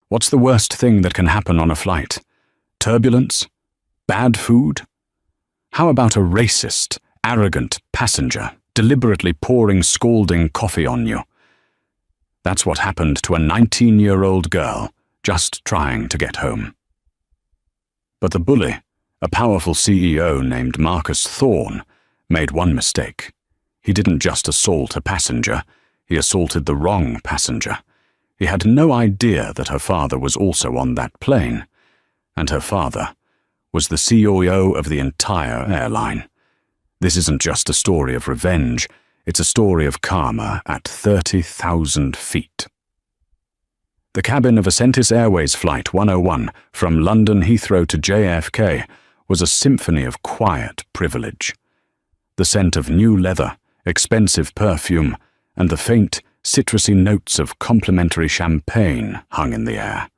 What's the worst thing that can happen on a flight? Turbulence? Bad food? How about a racist, arrogant passenger deliberately pouring scalding coffee on you? That's what happened to a 19-year-old girl just trying to get home. But the bully, a powerful CEO named Marcus Thorne, made one mistake. He didn't just assault a passenger, he assaulted the wrong passenger. He had no idea that her father was also on that plane, and her father was the CEO of the entire airline. This isn't just a story of revenge, it's a story of karma at 30,000 feet. The cabin of Ascentis Airways Flight 101 from London Heathrow to JFK was a symphony of quiet privilege. The scent of new leather, expensive perfume, and the faint, citrusy notes of complimentary champagne hung in the air.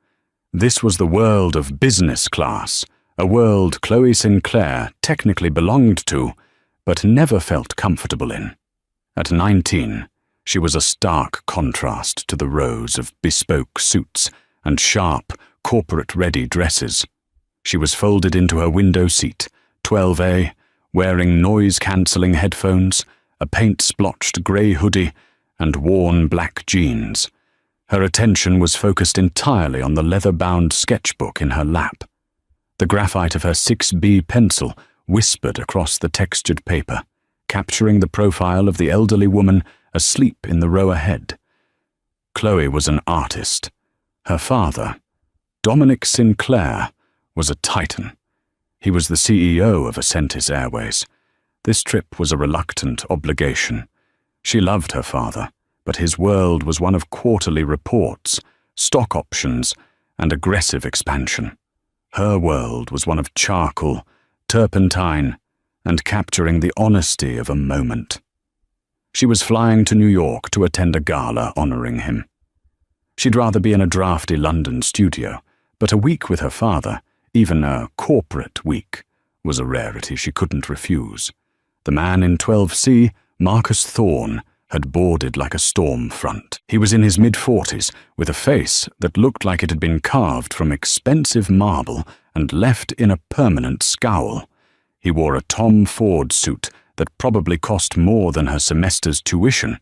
This was the world of business class, a world Chloe Sinclair technically belonged to, but never felt comfortable in. At 19, she was a stark contrast to the rows of bespoke suits and sharp, corporate-ready dresses. She was folded into her window seat, 12A, wearing noise-cancelling headphones, a paint-splotched grey hoodie, and worn black jeans. Her attention was focused entirely on the leather-bound sketchbook in her lap. The graphite of her 6B pencil whispered across the textured paper, capturing the profile of the elderly woman asleep in the row ahead. Chloe was an artist. Her father, Dominic Sinclair, was a titan. He was the CEO of Ascentis Airways. This trip was a reluctant obligation. She loved her father, but his world was one of quarterly reports, stock options, and aggressive expansion. Her world was one of charcoal, turpentine, and capturing the honesty of a moment. She was flying to New York to attend a gala honoring him. She'd rather be in a drafty London studio, but a week with her father, even a corporate week, was a rarity she couldn't refuse. The man in 12C, Marcus Thorne, had boarded like a storm front. He was in his mid-40s, with a face that looked like it had been carved from expensive marble and left in a permanent scowl. He wore a Tom Ford suit that probably cost more than her semester's tuition.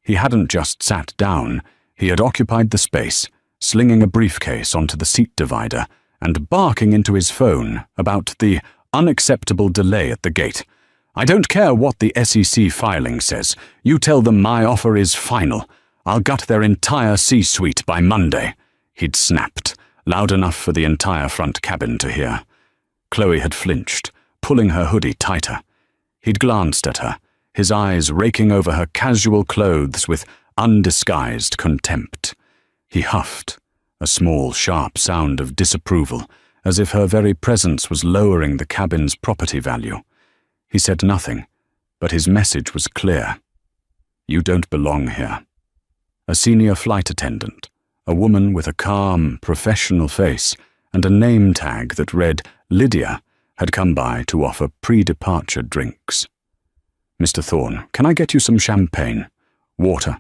He hadn't just sat down, he had occupied the space, slinging a briefcase onto the seat divider and barking into his phone about the unacceptable delay at the gate. "I don't care what the SEC filing says. You tell them my offer is final. I'll gut their entire C-suite by Monday," he'd snapped, loud enough for the entire front cabin to hear. Chloe had flinched, pulling her hoodie tighter. He'd glanced at her, his eyes raking over her casual clothes with undisguised contempt. He huffed, a small, sharp sound of disapproval, as if her very presence was lowering the cabin's property value. He said nothing, but his message was clear. "You don't belong here." A senior flight attendant, a woman with a calm, professional face and a name tag that read Lydia, had come by to offer pre-departure drinks. "Mr. Thorne, can I get you some champagne? Water?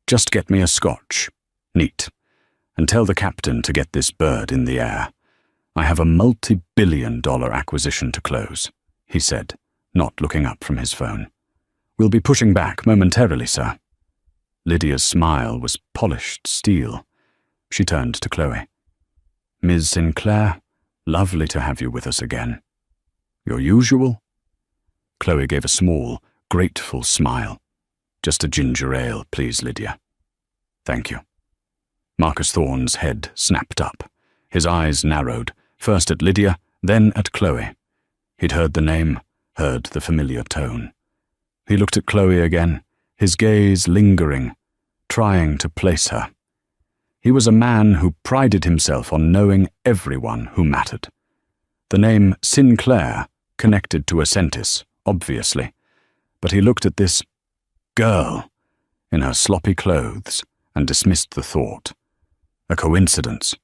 Just get me a scotch. Neat. And tell the captain to get this bird in the air. I have a multi-billion-dollar acquisition to close," he said, not looking up from his phone. "We'll be pushing back momentarily, sir." Lydia's smile was polished steel. She turned to Chloe. "Ms. Sinclair, lovely to have you with us again. Your usual?" Chloe gave a small, grateful smile. "Just a ginger ale, please, Lydia." "Thank you." Marcus Thorne's head snapped up. His eyes narrowed, first at Lydia, then at Chloe. He'd heard the name, heard the familiar tone. He looked at Chloe again, his gaze lingering, trying to place her. He was a man who prided himself on knowing everyone who mattered. The name Sinclair connected to Ascentis, obviously, but he looked at this girl in her sloppy clothes and dismissed the thought. A coincidence,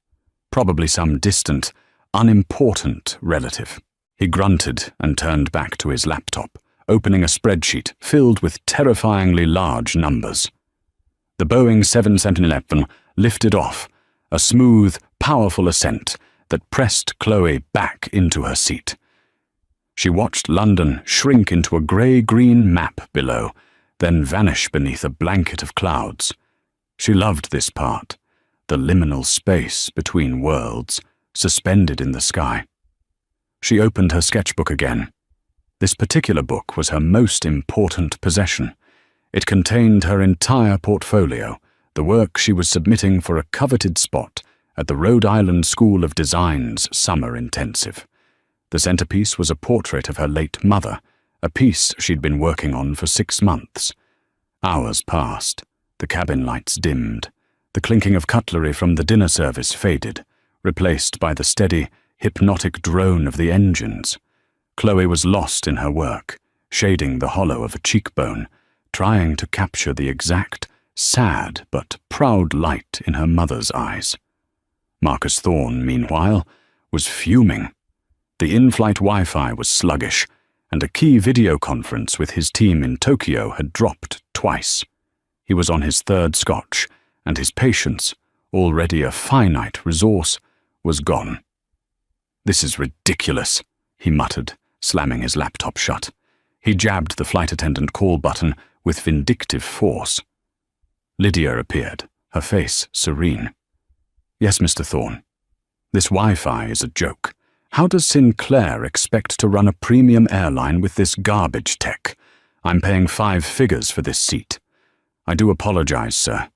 probably some distant, unimportant relative. He grunted and turned back to his laptop, opening a spreadsheet filled with terrifyingly large numbers. The Boeing 777 lifted off, a smooth, powerful ascent that pressed Chloe back into her seat. She watched London shrink into a grey-green map below, then vanish beneath a blanket of clouds. She loved this part, the liminal space between worlds, suspended in the sky. She opened her sketchbook again. This particular book was her most important possession. It contained her entire portfolio, the work she was submitting for a coveted spot at the Rhode Island School of Design's summer intensive. The centerpiece was a portrait of her late mother, a piece she'd been working on for 6 months. Hours passed. The cabin lights dimmed. The clinking of cutlery from the dinner service faded, replaced by the steady, hypnotic drone of the engines. Chloe was lost in her work, shading the hollow of a cheekbone, trying to capture the exact, sad but proud light in her mother's eyes. Marcus Thorne, meanwhile, was fuming. The in-flight Wi-Fi was sluggish, and a key video conference with his team in Tokyo had dropped twice. He was on his 3rd scotch, and his patience, already a finite resource, was gone. "This is ridiculous," he muttered, slamming his laptop shut. He jabbed the flight attendant call button with vindictive force. Lydia appeared, her face serene. "Yes, Mr. Thorne. This Wi-Fi is a joke. How does Sinclair expect to run a premium airline with this garbage tech? I'm paying 5 figures for this seat. I do apologize, sir.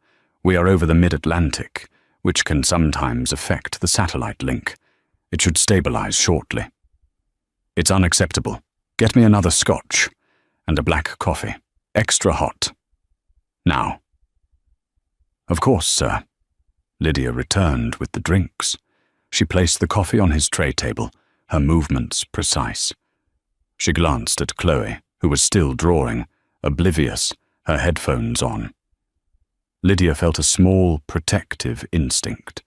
We are over the mid-Atlantic, which can sometimes affect the satellite link. It should stabilize shortly." "It's unacceptable. Get me another scotch and a black coffee, extra hot. Now." "Of course, sir." Lydia returned with the drinks. She placed the coffee on his tray table, her movements precise. She glanced at Chloe, who was still drawing, oblivious, her headphones on. Lydia felt a small, protective instinct.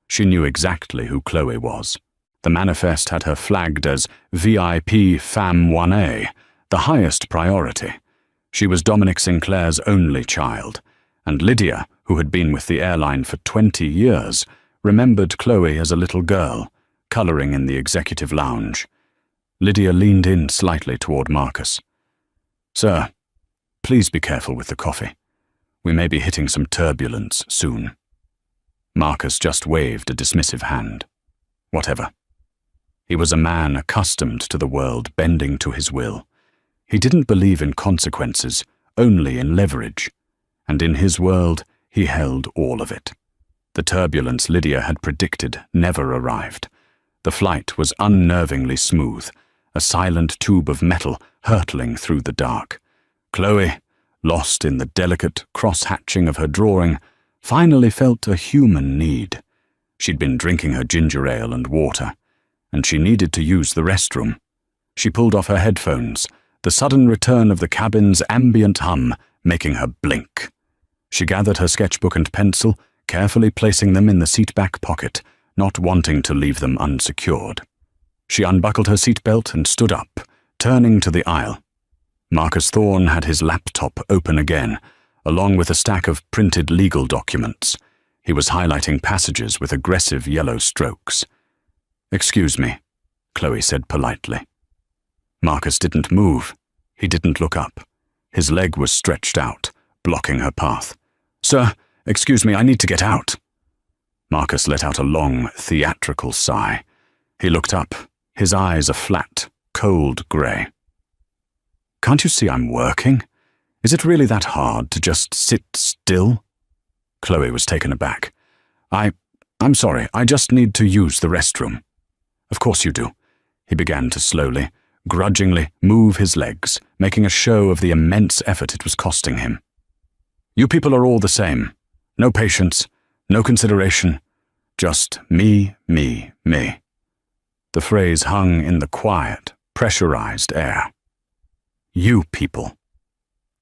She knew exactly who Chloe was. The manifest had her flagged as VIP Femme 1A, the highest priority. She was Dominic Sinclair's only child, and Lydia, who had been with the airline for 20 years, remembered Chloe as a little girl, coloring in the executive lounge. Lydia leaned in slightly toward Marcus. "Sir, please be careful with the coffee. We may be hitting some turbulence soon." Marcus just waved a dismissive hand. Whatever. He was a man accustomed to the world bending to his will. He didn't believe in consequences, only in leverage. And in his world, he held all of it. The turbulence Lydia had predicted never arrived. The flight was unnervingly smooth, a silent tube of metal hurtling through the dark. Chloe, lost in the delicate cross-hatching of her drawing, finally felt a human need. She'd been drinking her ginger ale and water, and she needed to use the restroom. She pulled off her headphones, the sudden return of the cabin's ambient hum making her blink. She gathered her sketchbook and pencil, carefully placing them in the seat-back pocket, not wanting to leave them unsecured. She unbuckled her seatbelt and stood up, turning to the aisle. Marcus Thorne had his laptop open again, along with a stack of printed legal documents. He was highlighting passages with aggressive yellow strokes. "Excuse me," Chloe said politely. Marcus didn't move. He didn't look up. His leg was stretched out, blocking her path. "Sir, excuse me, I need to get out." Marcus let out a long, theatrical sigh. He looked up, his eyes a flat, cold grey. "Can't you see I'm working? Is it really that hard to just sit still?" Chloe was taken aback. I'm sorry, I just need to use the restroom." "Of course you do." He began to slowly, grudgingly move his legs, making a show of the immense effort it was costing him. "You people are all the same. No patience, no consideration. Just me, me, me." The phrase hung in the quiet, pressurized air. "You people."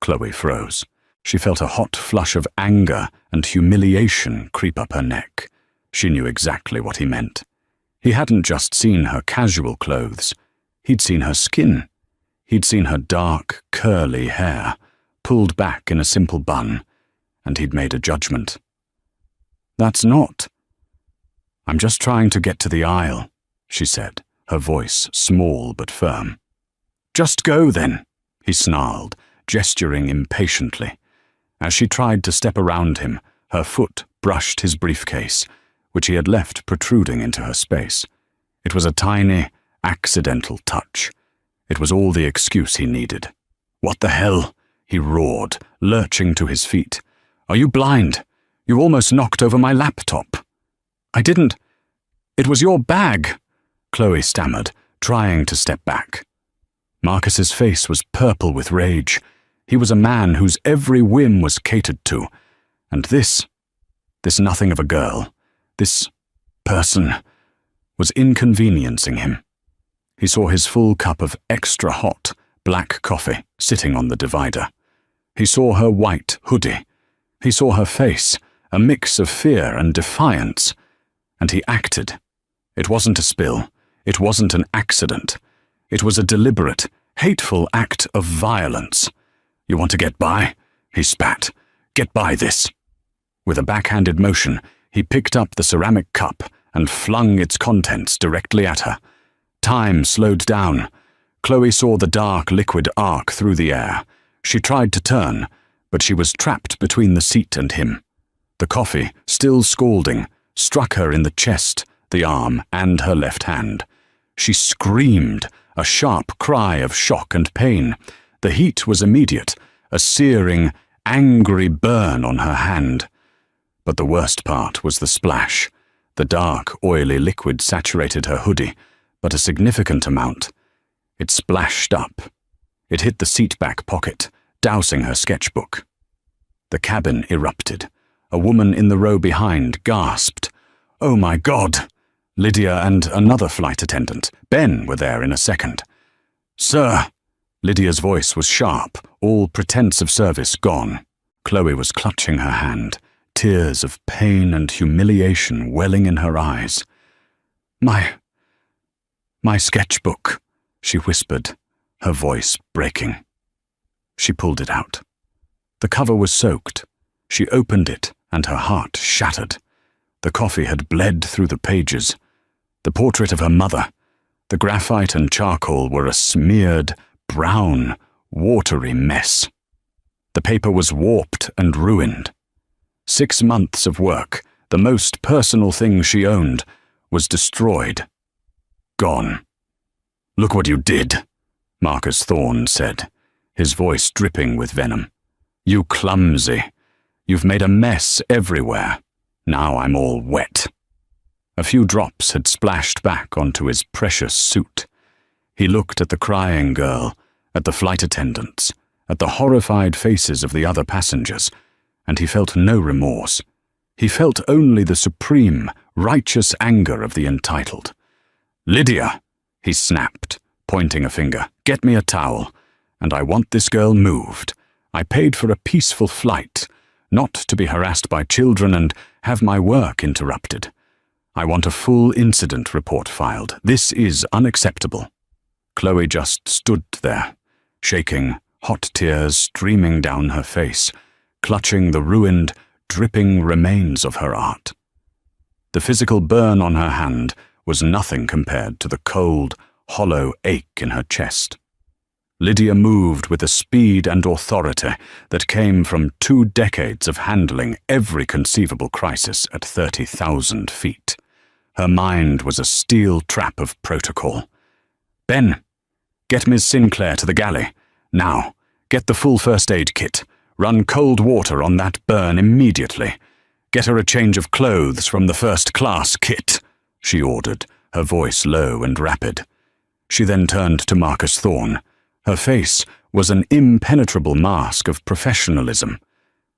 Chloe froze. She felt a hot flush of anger and humiliation creep up her neck. She knew exactly what he meant. He hadn't just seen her casual clothes. He'd seen her skin. He'd seen her dark, curly hair, pulled back in a simple bun, and he'd made a judgment. "That's not." I'm just trying to get to the aisle, she said, her voice small but firm. Just go then, he snarled, gesturing impatiently. As she tried to step around him, her foot brushed his briefcase, which he had left protruding into her space. It was a tiny, accidental touch. It was all the excuse he needed. What the hell? He roared, lurching to his feet. Are you blind? You almost knocked over my laptop. I didn't. It was your bag, Chloe stammered, trying to step back. Marcus's face was purple with rage. He was a man whose every whim was catered to. And this nothing of a girl, this person, was inconveniencing him. He saw his full cup of extra hot, black coffee sitting on the divider. He saw her white hoodie. He saw her face, a mix of fear and defiance. And he acted. It wasn't a spill. It wasn't an accident. It was a deliberate, hateful act of violence. You want to get by? He spat. Get by this. With a backhanded motion, he picked up the ceramic cup and flung its contents directly at her. Time slowed down. Chloe saw the dark liquid arc through the air. She tried to turn, but she was trapped between the seat and him. The coffee, still scalding, struck her in the chest, the arm, and her left hand. She screamed, a sharp cry of shock and pain. The heat was immediate, a searing, angry burn on her hand. But the worst part was the splash. The dark, oily liquid saturated her hoodie, but a significant amount. It splashed up. It hit the seat-back pocket, dousing her sketchbook. The cabin erupted. A woman in the row behind gasped. Oh my God! Lydia and another flight attendant, Ben, were there in a second. Sir! Lydia's voice was sharp, all pretense of service gone. Chloe was clutching her hand, tears of pain and humiliation welling in her eyes. My sketchbook, she whispered, her voice breaking. She pulled it out. The cover was soaked. She opened it, and her heart shattered. The coffee had bled through the pages. The portrait of her mother, the graphite and charcoal were a smeared, brown, watery mess. The paper was warped and ruined. 6 months of work, the most personal thing she owned, was destroyed. Gone. Look what you did, Marcus Thorne said, his voice dripping with venom. You clumsy. You've made a mess everywhere. Now I'm all wet. A few drops had splashed back onto his precious suit. He looked at the crying girl, at the flight attendants, at the horrified faces of the other passengers, and he felt no remorse. He felt only the supreme, righteous anger of the entitled. Lydia, he snapped, pointing a finger, get me a towel, and I want this girl moved. I paid for a peaceful flight, not to be harassed by children and have my work interrupted. I want a full incident report filed. This is unacceptable. Chloe just stood there, shaking, hot tears streaming down her face, clutching the ruined, dripping remains of her art. The physical burn on her hand was nothing compared to the cold, hollow ache in her chest. Lydia moved with a speed and authority that came from 2 decades of handling every conceivable crisis at 30,000 feet. Her mind was a steel trap of protocol. Ben, get Ms. Sinclair to the galley. Now, get the full first aid kit. Run cold water on that burn immediately. Get her a change of clothes from the first-class kit, she ordered, her voice low and rapid. She then turned to Marcus Thorne. Her face was an impenetrable mask of professionalism,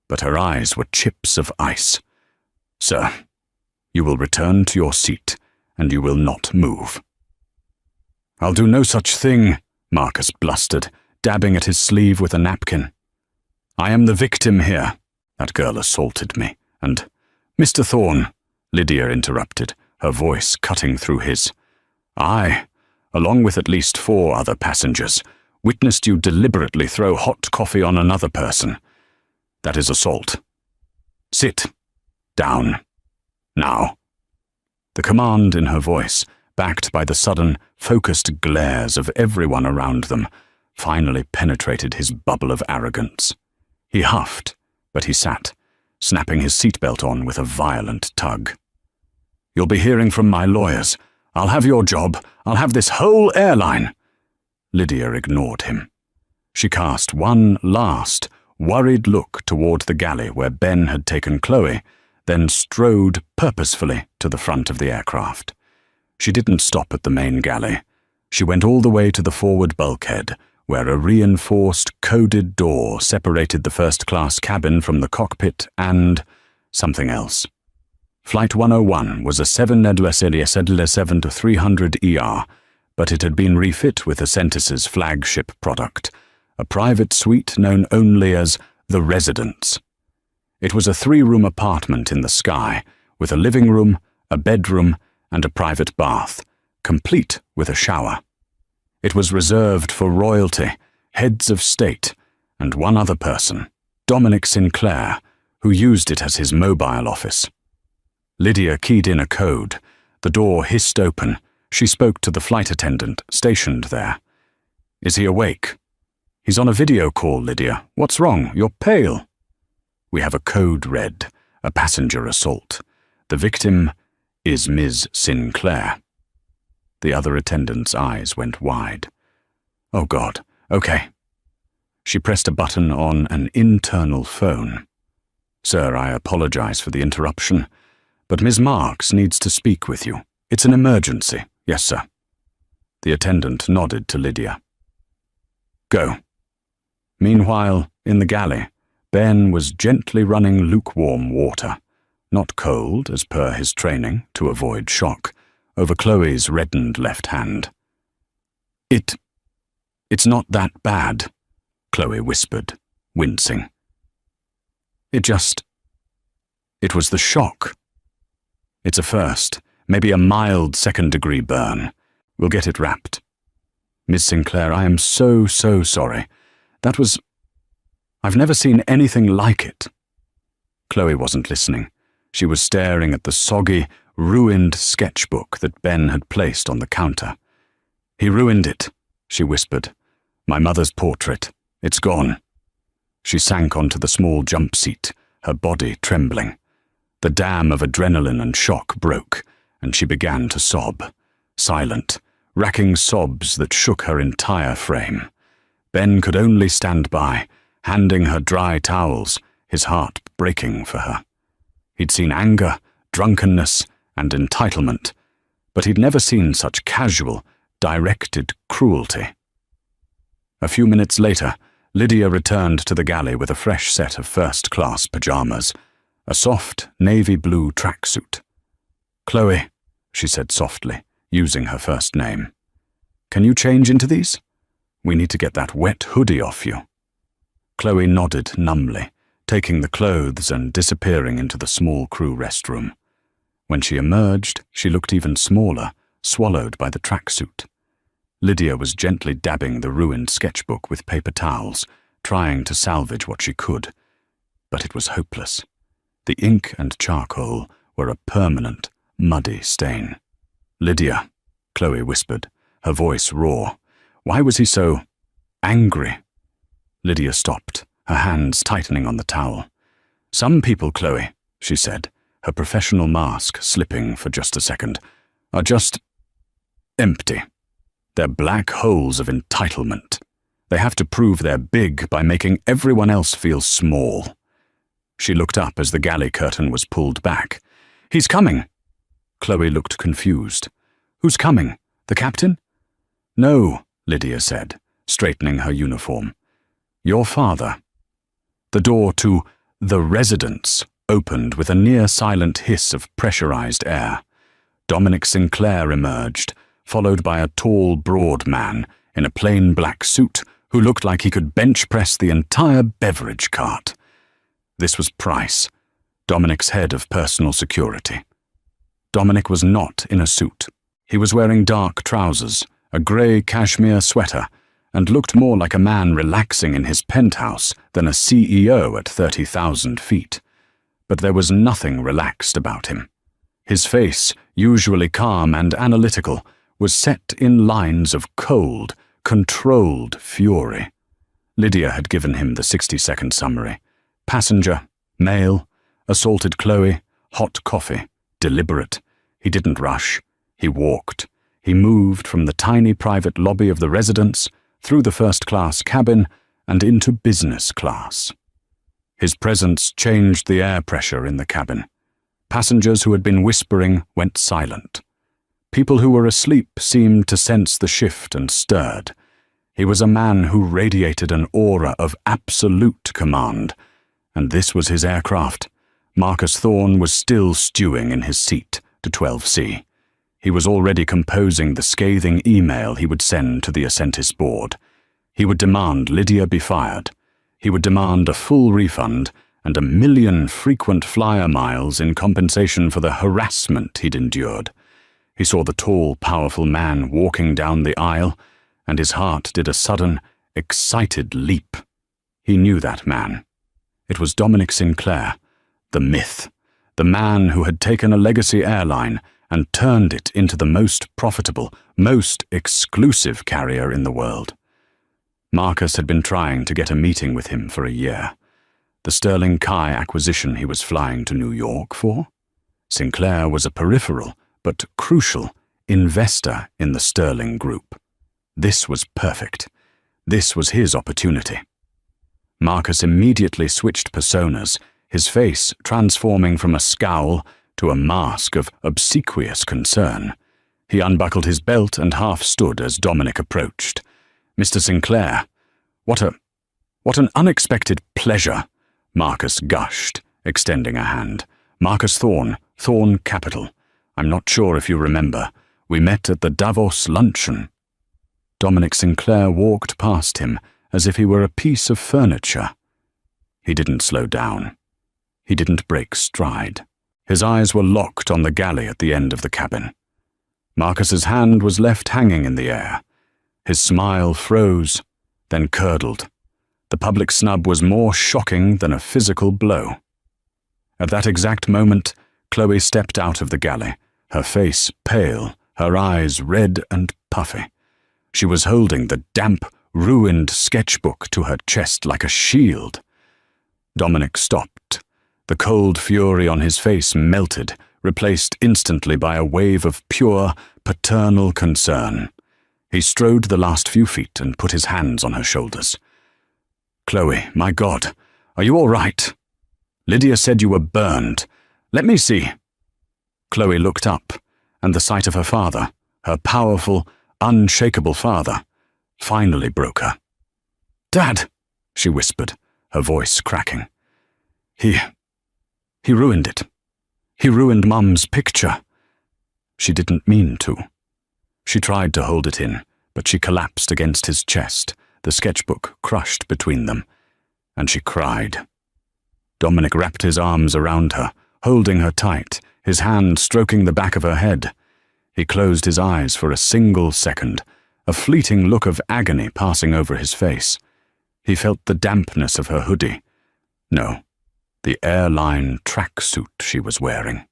but her eyes were chips of ice. Sir, you will return to your seat, and you will not move. I'll do no such thing, Marcus blustered, dabbing at his sleeve with a napkin. I am the victim here. That girl assaulted me, and Mr. Thorne, Lydia interrupted, her voice cutting through his. I, along with at least 4 other passengers, witnessed you deliberately throw hot coffee on another person. That is assault. Sit. Down. Now. The command in her voice, backed by the sudden, focused glares of everyone around them, finally penetrated his bubble of arrogance. He huffed, but he sat, snapping his seatbelt on with a violent tug. "You'll be hearing from my lawyers. I'll have your job. I'll have this whole airline." Lydia ignored him. She cast one last, worried look toward the galley where Ben had taken Chloe, then strode purposefully to the front of the aircraft. She didn't stop at the main galley. She went all the way to the forward bulkhead, where a reinforced, coded door separated the first-class cabin from the cockpit and something else. Flight 101 was a 7-300 but it had been refit with Ascentus's flagship product, a private suite known only as the Residence. It was a 3-room apartment in the sky, with a living room, a bedroom, and a private bath, complete with a shower. It was reserved for royalty, heads of state, and one other person, Dominic Sinclair, who used it as his mobile office. Lydia keyed in a code. The door hissed open. She spoke to the flight attendant stationed there. "Is he awake?" "He's on a video call, Lydia. What's wrong? You're pale." "We have a code red, a passenger assault. The victim is Ms. Sinclair." The other attendant's eyes went wide. "Oh God, okay." She pressed a button on an internal phone. "Sir, I apologize for the interruption, but Ms. Marks needs to speak with you. It's an emergency." "Yes, sir." The attendant nodded to Lydia. "Go." Meanwhile, in the galley, Ben was gently running lukewarm water, not cold as per his training to avoid shock, over Chloe's reddened left hand. It's not that bad," Chloe whispered, wincing. It was the shock. It's a first, maybe a mild second-degree burn. We'll get it wrapped. Miss Sinclair, I am so sorry. I've never seen anything like it." Chloe wasn't listening. She was staring at the soggy, ruined sketchbook that Ben had placed on the counter. "He ruined it," she whispered. "My mother's portrait. It's gone." She sank onto the small jump seat, her body trembling. The dam of adrenaline and shock broke, and she began to sob, silent, racking sobs that shook her entire frame. Ben could only stand by, handing her dry towels, his heart breaking for her. He'd seen anger, drunkenness, and entitlement, but he'd never seen such casual, directed cruelty. A few minutes later, Lydia returned to the galley with a fresh set of first-class pajamas, a soft navy blue tracksuit. "Chloe," she said softly, using her first name, "can you change into these? We need to get that wet hoodie off you." Chloe nodded numbly, taking the clothes and disappearing into the small crew restroom. When she emerged, she looked even smaller, swallowed by the tracksuit. Lydia was gently dabbing the ruined sketchbook with paper towels, trying to salvage what she could. But it was hopeless. The ink and charcoal were a permanent, muddy stain. "Lydia," Chloe whispered, her voice raw. Why was he so angry? Lydia stopped, her hands tightening on the towel. "Some people, Chloe," she said, her professional mask slipping for just a second, "are just empty. They're black holes of entitlement. They have to prove they're big by making everyone else feel small." She looked up as the galley curtain was pulled back. "He's coming!" Chloe looked confused. "Who's coming? The captain?" "No," Lydia said, straightening her uniform. "Your father." The door to the Residence opened with a near-silent hiss of pressurized air. Dominic Sinclair emerged, followed by a tall, broad man in a plain black suit who looked like he could bench-press the entire beverage cart. This was Price, Dominic's head of personal security. Dominic was not in a suit. He was wearing dark trousers, a grey cashmere sweater, and looked more like a man relaxing in his penthouse than a CEO at 30,000 feet. But there was nothing relaxed about him. His face, usually calm and analytical, was set in lines of cold, controlled fury. Lydia had given him the 60-second summary. Passenger, male, assaulted Chloe, hot coffee, deliberate. He didn't rush. He walked. He moved from the tiny private lobby of the residence, through the first-class cabin, and into business class. His presence changed the air pressure in the cabin. Passengers who had been whispering went silent. People who were asleep seemed to sense the shift and stirred. He was a man who radiated an aura of absolute command, and this was his aircraft. Marcus Thorne was still stewing in his seat to 12C. He was already composing the scathing email he would send to the Ascentis board. He would demand Lydia be fired. He would demand a full refund and 1 million frequent flyer miles in compensation for the harassment he'd endured. He saw the tall, powerful man walking down the aisle, and his heart did a sudden, excited leap. He knew that man. It was Dominic Sinclair, the myth, the man who had taken a legacy airline and turned it into the most profitable, most exclusive carrier in the world. Marcus had been trying to get a meeting with him for a year. The Sterling Kai acquisition he was flying to New York for? Sinclair was a peripheral, but crucial, investor in the Sterling Group. This was perfect. This was his opportunity. Marcus immediately switched personas, his face transforming from a scowl to a mask of obsequious concern. He unbuckled his belt and half stood as Dominic approached. "Mr. Sinclair, what an unexpected pleasure," Marcus gushed, extending a hand. "Marcus Thorne, Thorne Capital. I'm not sure if you remember. We met at the Davos luncheon." Dominic Sinclair walked past him as if he were a piece of furniture. He didn't slow down. He didn't break stride. His eyes were locked on the galley at the end of the cabin. Marcus's hand was left hanging in the air. His smile froze, then curdled. The public snub was more shocking than a physical blow. At that exact moment, Chloe stepped out of the galley, her face pale, her eyes red and puffy. She was holding the damp, ruined sketchbook to her chest like a shield. Dominic stopped. The cold fury on his face melted, replaced instantly by a wave of pure, paternal concern. He strode the last few feet and put his hands on her shoulders. "Chloe, my God, are you all right? Lydia said you were burned. Let me see." Chloe looked up, and the sight of her father, her powerful, unshakable father, finally broke her. "Dad," she whispered, her voice cracking. He ruined it. He ruined Mum's picture." She didn't mean to. She tried to hold it in, but she collapsed against his chest, the sketchbook crushed between them, and she cried. Dominic wrapped his arms around her, holding her tight, his hand stroking the back of her head. He closed his eyes for a single second, a fleeting look of agony passing over his face. He felt the dampness of her hoodie. No, the airline tracksuit she was wearing.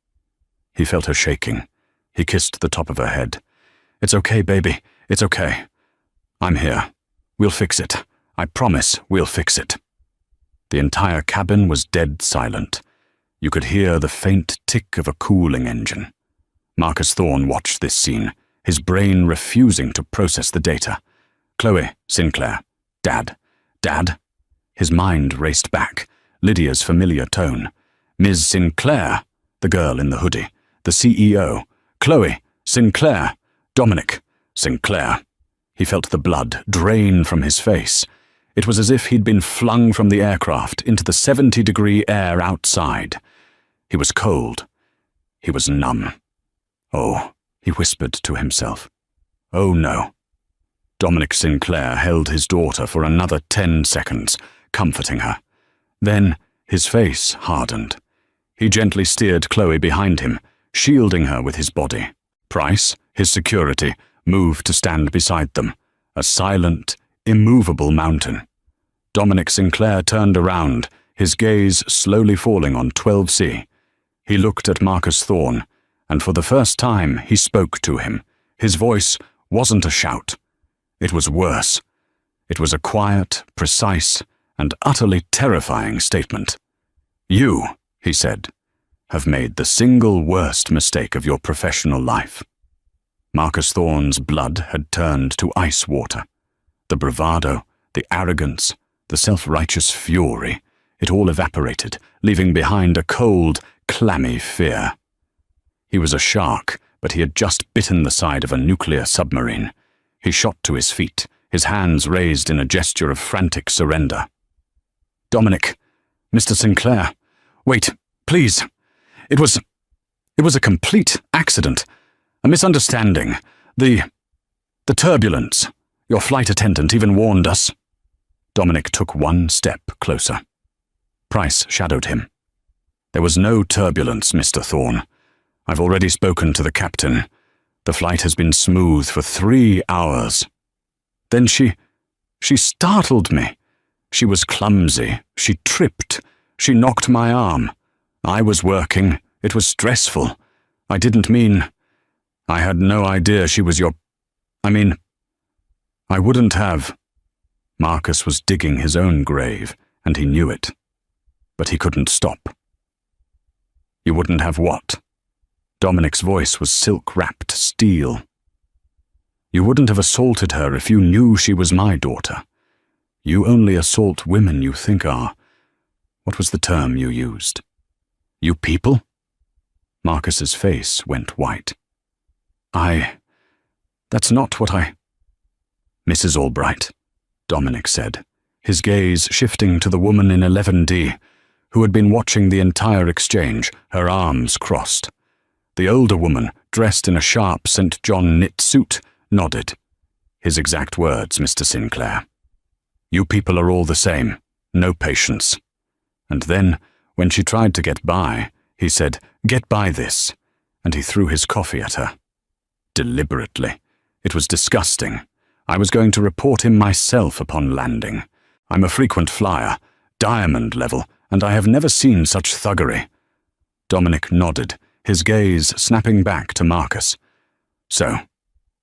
He felt her shaking. He kissed the top of her head. "It's okay, baby. It's okay. I'm here. We'll fix it. I promise we'll fix it." The entire cabin was dead silent. You could hear the faint tick of a cooling engine. Marcus Thorne watched this scene, his brain refusing to process the data. "Chloe, Sinclair, Dad. Dad?" His mind raced back, Lydia's familiar tone. "Ms. Sinclair," the girl in the hoodie, the CEO. "Chloe, Sinclair, Dominic, Sinclair." He felt the blood drain from his face. It was as if he'd been flung from the aircraft into the 70-degree air outside. He was cold. He was numb. "Oh," he whispered to himself. "Oh no." Dominic Sinclair held his daughter for another 10 seconds, comforting her. Then his face hardened. He gently steered Chloe behind him, shielding her with his body. Price, his security, moved to stand beside them, a silent, immovable mountain. Dominic Sinclair turned around, his gaze slowly falling on 12C. He looked at Marcus Thorne, and for the first time he spoke to him. His voice wasn't a shout. It was worse. It was a quiet, precise, and utterly terrifying statement. "You," he said, "have made the single worst mistake of your professional life." Marcus Thorne's blood had turned to ice water. The bravado, the arrogance, the self-righteous fury, it all evaporated, leaving behind a cold, clammy fear. He was a shark, but he had just bitten the side of a nuclear submarine. He shot to his feet, his hands raised in a gesture of frantic surrender. "Dominic, Mr. Sinclair, wait, please. It was a complete accident, a misunderstanding. The turbulence. Your flight attendant even warned us." Dominic took one step closer. Price shadowed him. "There was no turbulence, Mr. Thorne. I've already spoken to the captain. The flight has been smooth for 3 hours. Then she startled me. She was clumsy. She tripped. She knocked my arm. I was working. It was stressful. I didn't mean... I had no idea she was your... I wouldn't have..." Marcus was digging his own grave, and he knew it. But he couldn't stop. "You wouldn't have what?" Dominic's voice was silk-wrapped steel. "You wouldn't have assaulted her if you knew she was my daughter. You only assault women you think are... What was the term you used? You people?" Marcus's face went white. That's not what I... "Mrs. Albright," Dominic said, his gaze shifting to the woman in 11D, who had been watching the entire exchange, her arms crossed. The older woman, dressed in a sharp St. John knit suit, nodded. His exact words, Mr. Sinclair. "You people are all the same. No patience." And then, when she tried to get by, he said, "Get by this," and he threw his coffee at her. Deliberately. It was disgusting. I was going to report him myself upon landing. I'm a frequent flyer, diamond level, and I have never seen such thuggery. Dominic nodded, his gaze snapping back to Marcus. "So,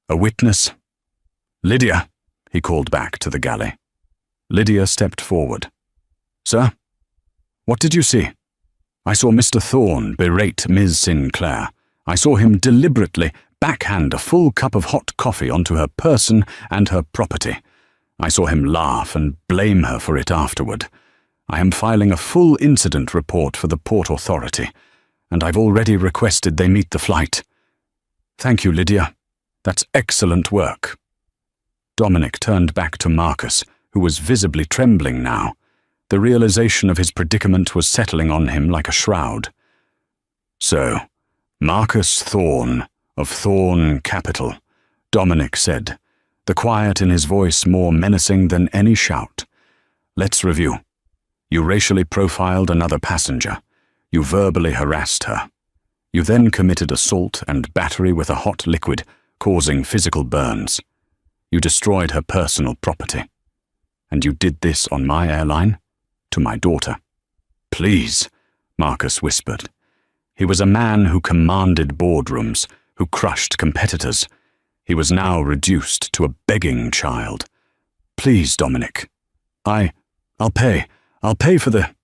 a witness?" "Lydia," he called back to the galley. Lydia stepped forward. "Sir? What did you see?" "I saw Mr. Thorne berate Ms. Sinclair. I saw him deliberately backhand a full cup of hot coffee onto her person and her property. I saw him laugh and blame her for it afterward. I am filing a full incident report for the Port Authority, and I've already requested they meet the flight." "Thank you, Lydia. That's excellent work." Dominic turned back to Marcus, who was visibly trembling now. The realization of his predicament was settling on him like a shroud. "So, Marcus Thorne, of Thorne Capital," Dominic said, the quiet in his voice more menacing than any shout. "Let's review. You racially profiled another passenger. You verbally harassed her. You then committed assault and battery with a hot liquid, causing physical burns. You destroyed her personal property. And you did this on my airline? To my daughter." "Please," Marcus whispered. He was a man who commanded boardrooms, who crushed competitors. He was now reduced to a begging child. "Please, Dominic. I'll pay. I'll pay for the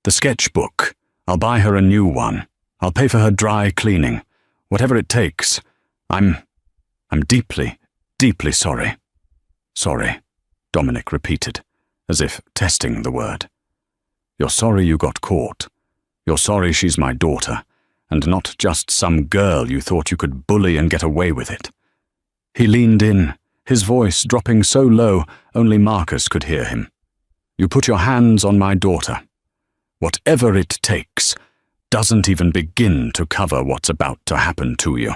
sketchbook. I'll buy her a new one. I'll pay for her dry cleaning. Whatever it takes. I'm deeply, deeply sorry." "Sorry," Dominic repeated, as if testing the word. "You're sorry you got caught. You're sorry she's my daughter, and not just some girl you thought you could bully and get away with it." He leaned in, his voice dropping so low only Marcus could hear him. "You put your hands on my daughter. Whatever it takes doesn't even begin to cover what's about to happen to you."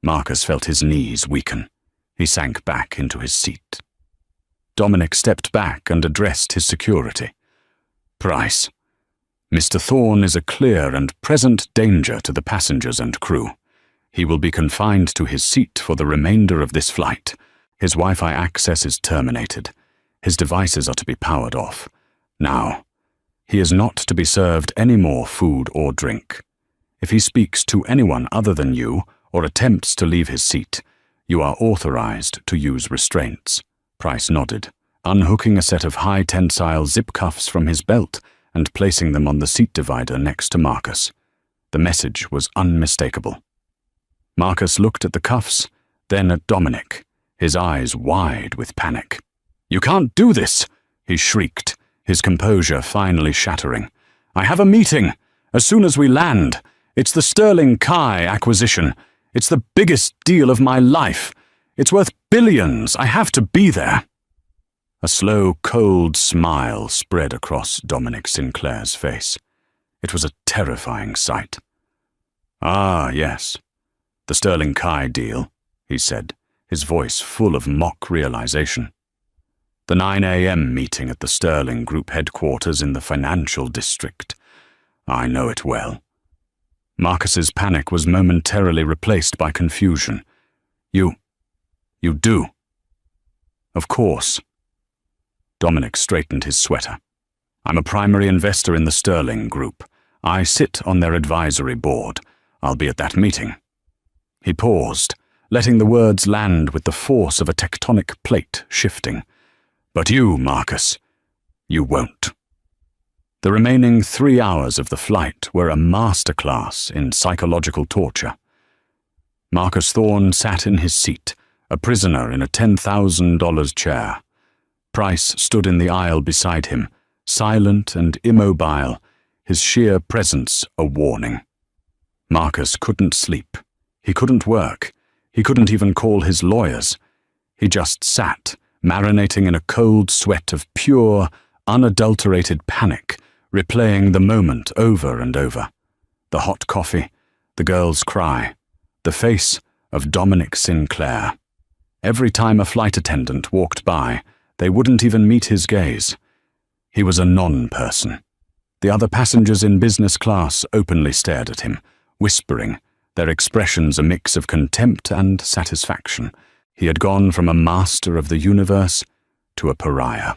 Marcus felt his knees weaken. He sank back into his seat. Dominic stepped back and addressed his security. "Price, Mr. Thorne is a clear and present danger to the passengers and crew. He will be confined to his seat for the remainder of this flight. His Wi-Fi access is terminated. His devices are to be powered off. Now, he is not to be served any more food or drink. If he speaks to anyone other than you or attempts to leave his seat, you are authorized to use restraints." Price nodded, unhooking a set of high-tensile zip cuffs from his belt and placing them on the seat divider next to Marcus. The message was unmistakable. Marcus looked at the cuffs, then at Dominic, his eyes wide with panic. "You can't do this!" he shrieked, his composure finally shattering. "I have a meeting! As soon as we land! It's the Sterling Kai acquisition. It's the biggest deal of my life. It's worth billions. I have to be there." A slow, cold smile spread across Dominic Sinclair's face. It was a terrifying sight. "Ah, yes. The Sterling Kai deal," he said, his voice full of mock realization. "The 9 a.m. meeting at the Sterling Group headquarters in the financial district. I know it well." Marcus's panic was momentarily replaced by confusion. You do?" "Of course." Dominic straightened his sweater. "I'm a primary investor in the Sterling Group. I sit on their advisory board. I'll be at that meeting." He paused, letting the words land with the force of a tectonic plate shifting. "But you, Marcus, you won't." The remaining 3 hours of the flight were a masterclass in psychological torture. Marcus Thorne sat in his seat, a prisoner in a $10,000 chair. Price stood in the aisle beside him, silent and immobile, his sheer presence a warning. Marcus couldn't sleep. He couldn't work. He couldn't even call his lawyers. He just sat, marinating in a cold sweat of pure, unadulterated panic, replaying the moment over and over. The hot coffee, the girl's cry, the face of Dominic Sinclair. Every time a flight attendant walked by, they wouldn't even meet his gaze. He was a non-person. The other passengers in business class openly stared at him, whispering, their expressions a mix of contempt and satisfaction. He had gone from a master of the universe to a pariah.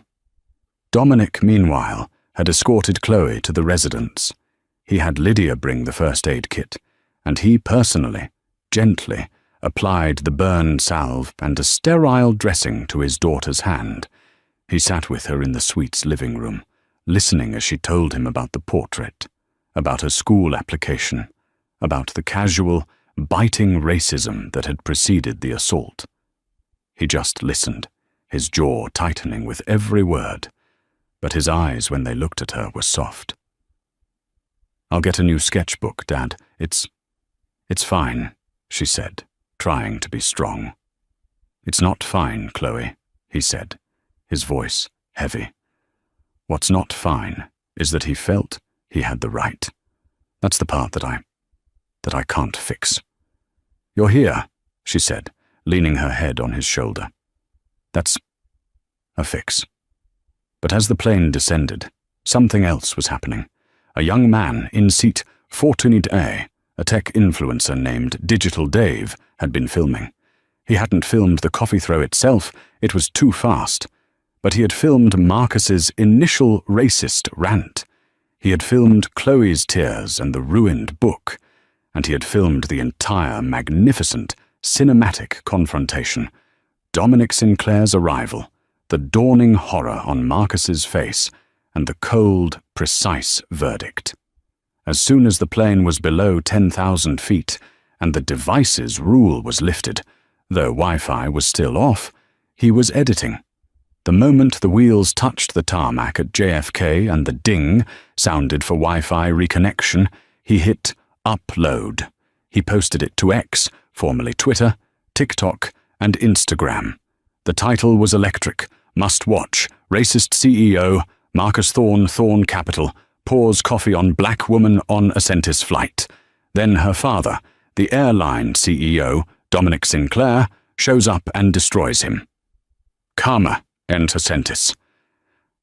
Dominic, meanwhile, had escorted Chloe to the residence. He had Lydia bring the first aid kit, and he personally, gently, applied the burn salve and a sterile dressing to his daughter's hand. He sat with her in the suite's living room, listening as she told him about the portrait, about her school application, about the casual, biting racism that had preceded the assault. He just listened, his jaw tightening with every word, but his eyes when they looked at her were soft. "I'll get a new sketchbook, Dad. It's fine," she said, trying to be strong. "It's not fine, Chloe," he said, his voice heavy. "What's not fine is that he felt he had the right. That's the part that I can't fix." "You're here," she said, leaning her head on his shoulder. "That's a fix." But as the plane descended, something else was happening. A young man in seat 14A, a tech influencer named Digital Dave, had been filming. He hadn't filmed the coffee throw itself, it was too fast. But he had filmed Marcus's initial racist rant. He had filmed Chloe's tears and the ruined book. And he had filmed the entire magnificent, cinematic confrontation. Dominic Sinclair's arrival, the dawning horror on Marcus's face, and the cold, precise verdict. As soon as the plane was below 10,000 feet, and the device's rule was lifted, though Wi-Fi was still off, he was editing. The moment the wheels touched the tarmac at JFK and the ding sounded for Wi-Fi reconnection, he hit upload. He posted it to X, formerly Twitter, TikTok, and Instagram. The title was electric. Must watch. Racist CEO, Marcus Thorne, Thorne Capital, pours coffee on black woman on Ascentis flight. Then her father, the Airline CEO, Dominic Sinclair, shows up and destroys him. Karma, enter Ascentis.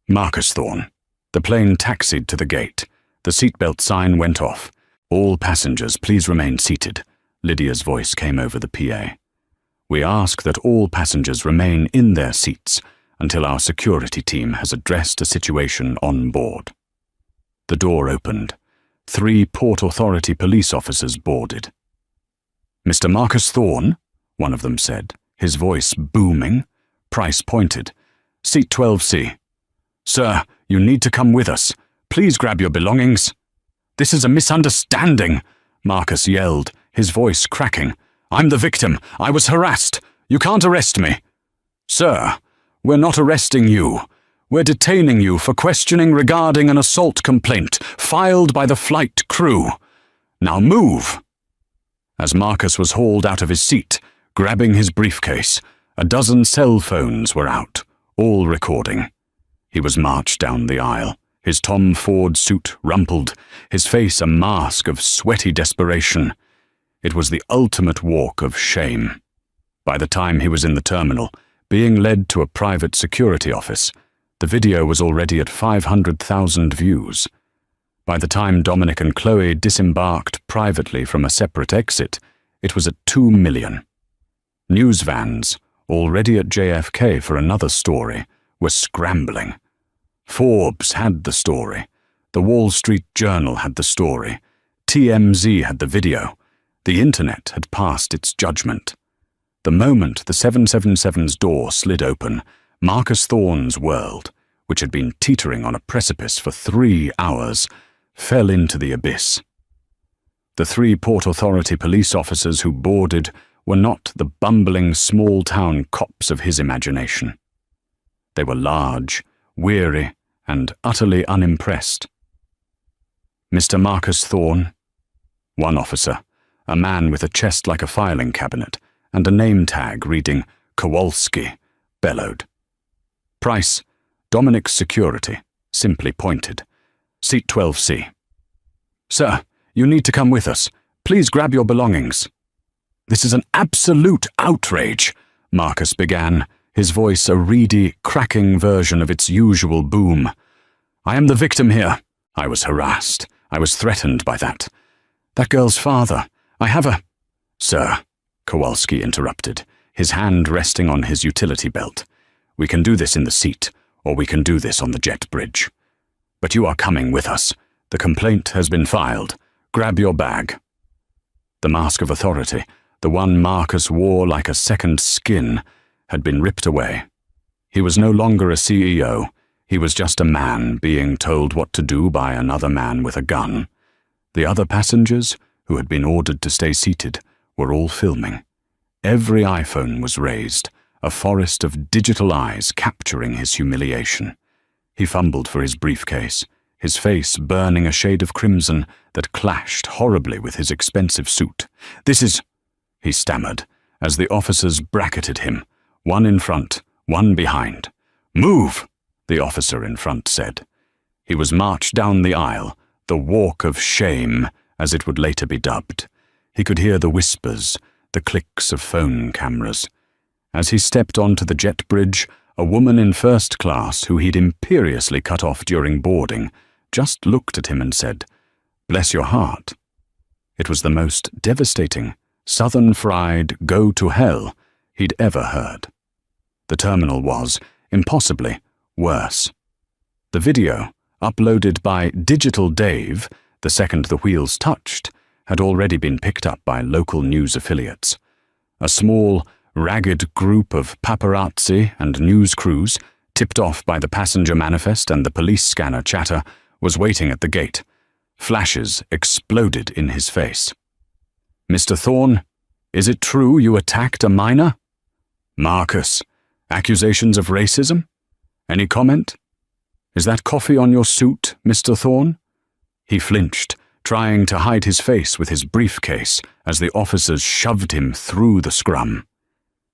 Marcus Thorne. The plane taxied to the gate. The seatbelt sign went off. "All passengers, please remain seated," Lydia's voice came over the PA. "We ask that all passengers remain in their seats until our security team has addressed a situation on board." The door opened. 3 Port Authority police officers boarded. "Mr. Marcus Thorne," one of them said, his voice booming. Price pointed. "Seat 12C. Sir, you need to come with us. Please grab your belongings." "This is a misunderstanding," Marcus yelled, his voice cracking. "I'm the victim. I was harassed. You can't arrest me." "Sir, we're not arresting you. We're detaining you for questioning regarding an assault complaint filed by the flight crew. Now move." As Marcus was hauled out of his seat, grabbing his briefcase, a dozen cell phones were out, all recording. He was marched down the aisle, his Tom Ford suit rumpled, his face a mask of sweaty desperation. It was the ultimate walk of shame. By the time he was in the terminal, being led to a private security office, the video was already at 500,000 views. By the time Dominic and Chloe disembarked privately from a separate exit, it was at 2 million. News vans, already at JFK for another story, were scrambling. Forbes had the story. The Wall Street Journal had the story. TMZ had the video. The internet had passed its judgment. The moment the 777's door slid open, Marcus Thorne's world, which had been teetering on a precipice for 3 hours, fell into the abyss. The 3 Port Authority police officers who boarded were not the bumbling small-town cops of his imagination. They were large, weary, and utterly unimpressed. "Mr. Marcus Thorne?" One officer, a man with a chest like a filing cabinet and a name tag reading Kowalski, bellowed. Price, Dominic's security, simply pointed. "Seat 12C. Sir, you need to come with us. Please grab your belongings." "This is an absolute outrage," Marcus began, his voice a reedy, cracking version of its usual boom. "I am the victim here. I was harassed. I was threatened by that. That girl's father. I have a—" "Sir," Kowalski interrupted, his hand resting on his utility belt. "We can do this in the seat, or we can do this on the jet bridge. But you are coming with us. The complaint has been filed. Grab your bag." The mask of authority, the one Marcus wore like a second skin, had been ripped away. He was no longer a CEO. He was just a man being told what to do by another man with a gun. The other passengers, who had been ordered to stay seated, were all filming. Every iPhone was raised, a forest of digital eyes capturing his humiliation. He fumbled for his briefcase, his face burning a shade of crimson that clashed horribly with his expensive suit. "This is—" he stammered, as the officers bracketed him, one in front, one behind. "Move!" the officer in front said. He was marched down the aisle, the walk of shame, as it would later be dubbed. He could hear the whispers, the clicks of phone cameras. As he stepped onto the jet bridge, a woman in first class, who he'd imperiously cut off during boarding, just looked at him and said, "Bless your heart." It was the most devastating, southern-fried go-to-hell he'd ever heard. The terminal was, impossibly, worse. The video, uploaded by Digital Dave, the second the wheels touched, had already been picked up by local news affiliates. A small, ragged group of paparazzi and news crews, tipped off by the passenger manifest and the police scanner chatter, was waiting at the gate. Flashes exploded in his face. "Mr. Thorne, is it true you attacked a minor?" "Marcus, accusations of racism? Any comment? Is that coffee on your suit, Mr. Thorne?" He flinched, trying to hide his face with his briefcase as the officers shoved him through the scrum.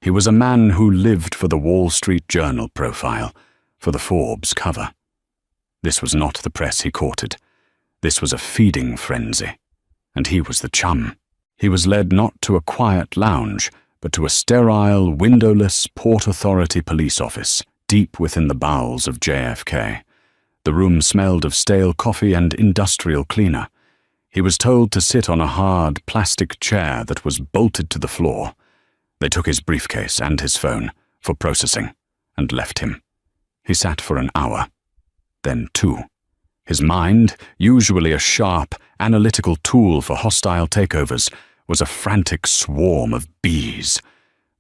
He was a man who lived for the Wall Street Journal profile, for the Forbes cover. This was not the press he courted. This was a feeding frenzy, and he was the chum. He was led not to a quiet lounge, but to a sterile, windowless Port Authority police office, deep within the bowels of JFK. The room smelled of stale coffee and industrial cleaner. He was told to sit on a hard, plastic chair that was bolted to the floor. They took his briefcase and his phone for processing and left him. He sat for an hour, then 2, His mind, usually a sharp, analytical tool for hostile takeovers, was a frantic swarm of bees.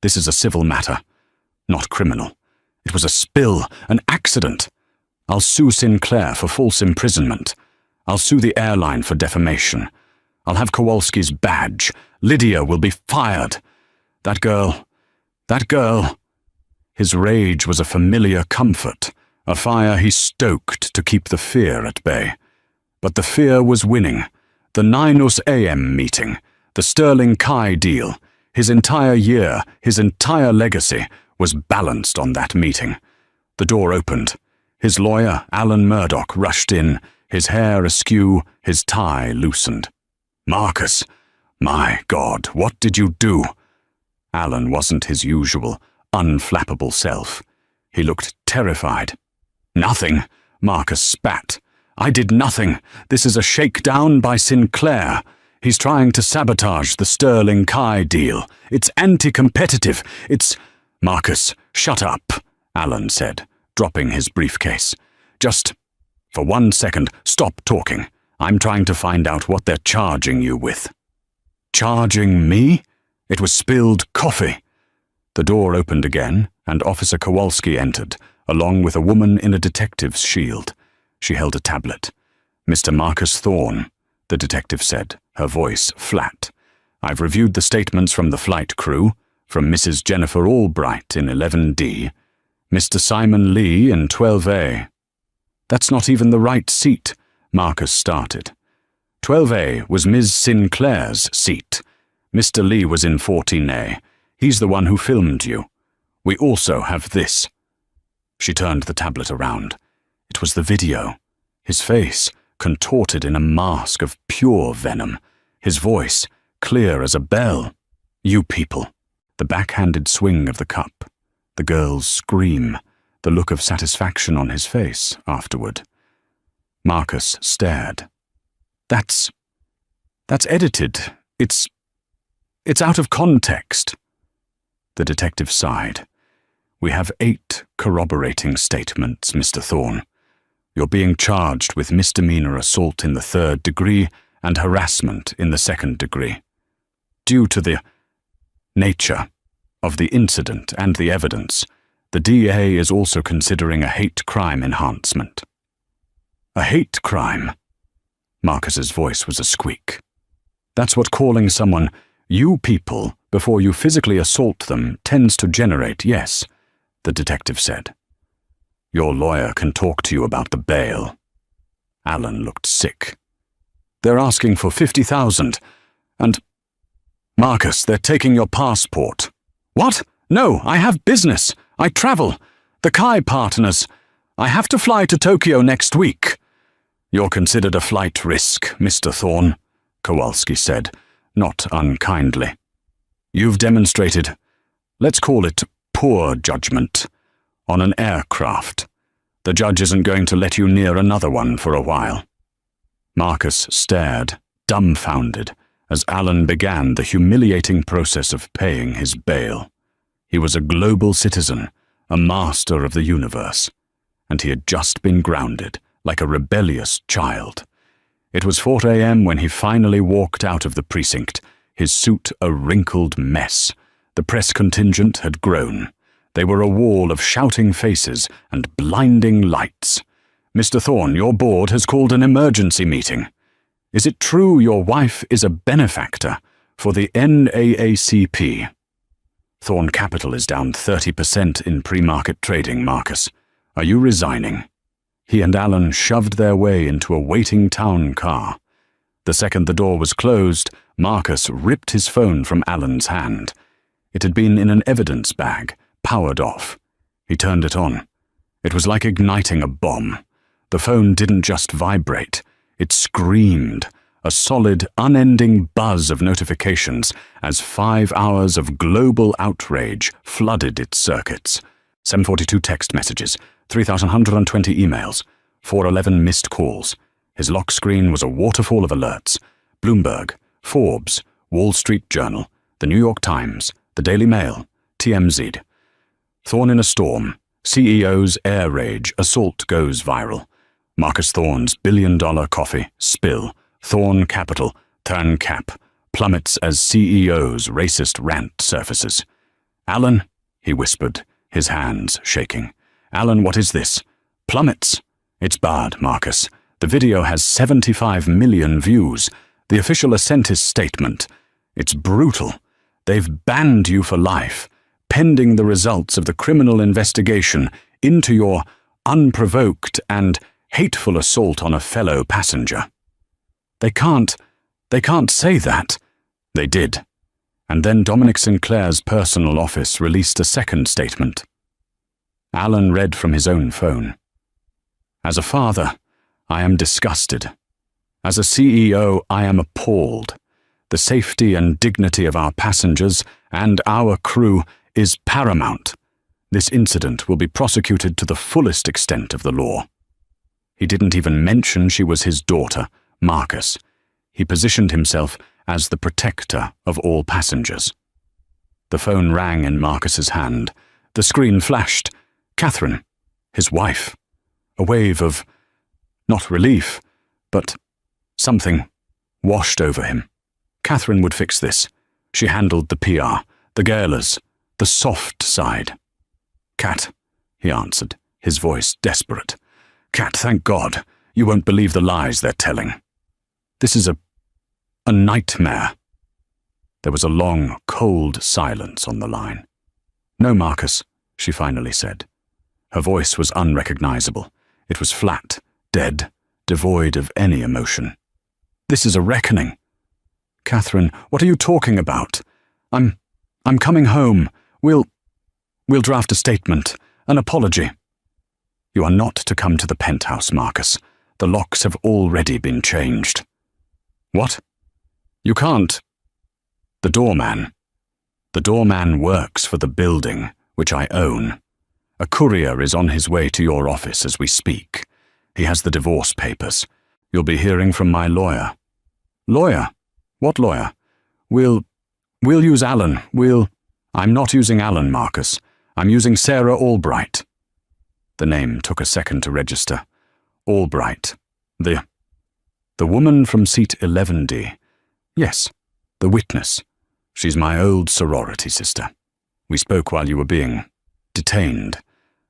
This is a civil matter, not criminal. It was a spill, an accident. I'll sue Sinclair for false imprisonment. I'll sue the airline for defamation. I'll have Kowalski's badge. Lydia will be fired. That girl. His rage was a familiar comfort, a fire he stoked to keep the fear at bay. But the fear was winning. The 9 a.m. meeting, the Sterling Kai deal, his entire year, his entire legacy, was balanced on that meeting. The door opened. His lawyer, Alan Murdoch, rushed in, his hair askew, his tie loosened. "Marcus, my God, what did you do?" Alan wasn't his usual, unflappable self. He looked terrified. "Nothing," Marcus spat. "I did nothing. This is a shakedown by Sinclair. He's trying to sabotage the Sterling Kai deal. It's anti-competitive. It's—" "Marcus, shut up," Alan said, dropping his briefcase. "Just, for 1 second, stop talking. I'm trying to find out what they're charging you with." "Charging me?" It was spilled coffee. The door opened again, and Officer Kowalski entered, along with a woman in a detective's shield. She held a tablet. "Mr. Marcus Thorne," the detective said, her voice flat. "I've reviewed the statements from the flight crew, from Mrs. Jennifer Albright in 11D, Mr. Simon Lee in 12A. "That's not even the right seat," Marcus started. 12A was Ms. Sinclair's seat. Mr. Lee was in 14A. He's the one who filmed you. We also have this." She turned the tablet around. It was the video. His face, contorted in a mask of pure venom. His voice, clear as a bell. "You people." The backhanded swing of the cup. The girl's scream. The look of satisfaction on his face afterward. Marcus stared. That's edited. It's out of context." The detective sighed. "We have 8 corroborating statements, Mr. Thorne. You're being charged with misdemeanor assault in the 3rd degree and harassment in the 2nd degree. Due to the nature of the incident and the evidence, the DA is also considering a hate crime enhancement." "A hate crime?" Marcus's voice was a squeak. "That's what calling someone 'you people' before you physically assault them tends to generate, yes," the detective said. "Your lawyer can talk to you about the bail." Alan looked sick. "They're asking for 50,000, and— Marcus, they're taking your passport." "What? No, I have business. I travel. The Kai partners. I have to fly to Tokyo next week." "You're considered a flight risk, Mr. Thorne," Kowalski said, not unkindly. "You've demonstrated, let's call it poor judgment, on an aircraft. The judge isn't going to let you near another one for a while." Marcus stared, dumbfounded, as Alan began the humiliating process of paying his bail. He was a global citizen, a master of the universe, and he had just been grounded, like a rebellious child. It was 4 a.m. when he finally walked out of the precinct, his suit a wrinkled mess. The press contingent had grown. They were a wall of shouting faces and blinding lights. "Mr. Thorne, your board has called an emergency meeting. Is it true your wife is a benefactor for the NAACP? Thorne Capital is down 30% in pre-market trading, Marcus. Are you resigning?" He and Alan shoved their way into a waiting town car. The second the door was closed, Marcus ripped his phone from Alan's hand. It had been in an evidence bag, powered off. He turned it on. It was like igniting a bomb. The phone didn't just vibrate. It screamed, a solid, unending buzz of notifications as 5 hours of global outrage flooded its circuits. 742 text messages, 3,120 emails, 411 missed calls. His lock screen was a waterfall of alerts. Bloomberg, Forbes, Wall Street Journal, The New York Times, The Daily Mail, TMZ. Thorne in a storm. CEO's air rage assault goes viral. Marcus Thorne's billion-dollar coffee, spill, Thorne Capital, turn cap, plummets as CEO's racist rant surfaces. "Alan," he whispered, his hands shaking. "Alan, what is this? Plummets? It's bad, Marcus. The video has 75 million views. The official Ascentis statement. It's brutal. They've banned you for life, pending the results of the criminal investigation into your unprovoked and hateful assault on a fellow passenger." They can't say that." They did. And then Dominic Sinclair's personal office released a second statement. Alan read from his own phone. "As a father, I am disgusted. As a CEO, I am appalled. The safety and dignity of our passengers and our crew is paramount. This incident will be prosecuted to the fullest extent of the law." He didn't even mention she was his daughter, Marcus. He positioned himself as the protector of all passengers. The phone rang in Marcus's hand. The screen flashed. Catherine, his wife. A wave of, not relief, but something washed over him. Catherine would fix this. She handled the PR, the galas, the soft side. "Cat," he answered, his voice desperate. "Cat, thank God. You won't believe the lies they're telling. This is a nightmare." There was a long, cold silence on the line. "No, Marcus," she finally said. Her voice was unrecognizable. It was flat, dead, devoid of any emotion. "This is a reckoning." "Catherine, what are you talking about? I'm coming home. We'll draft a statement, an apology." "You are not to come to the penthouse, Marcus. The locks have already been changed." "What? You can't." The doorman works for the building, which I own. A courier is on his way to your office as we speak. He has the divorce papers. You'll be hearing from my lawyer." "Lawyer? What lawyer?" We'll use Alan. I'm not using Alan, Marcus. I'm using Sarah Albright." The name took a second to register. Albright. The woman from seat 11D. Yes, the witness. She's my old sorority sister. We spoke while you were being detained.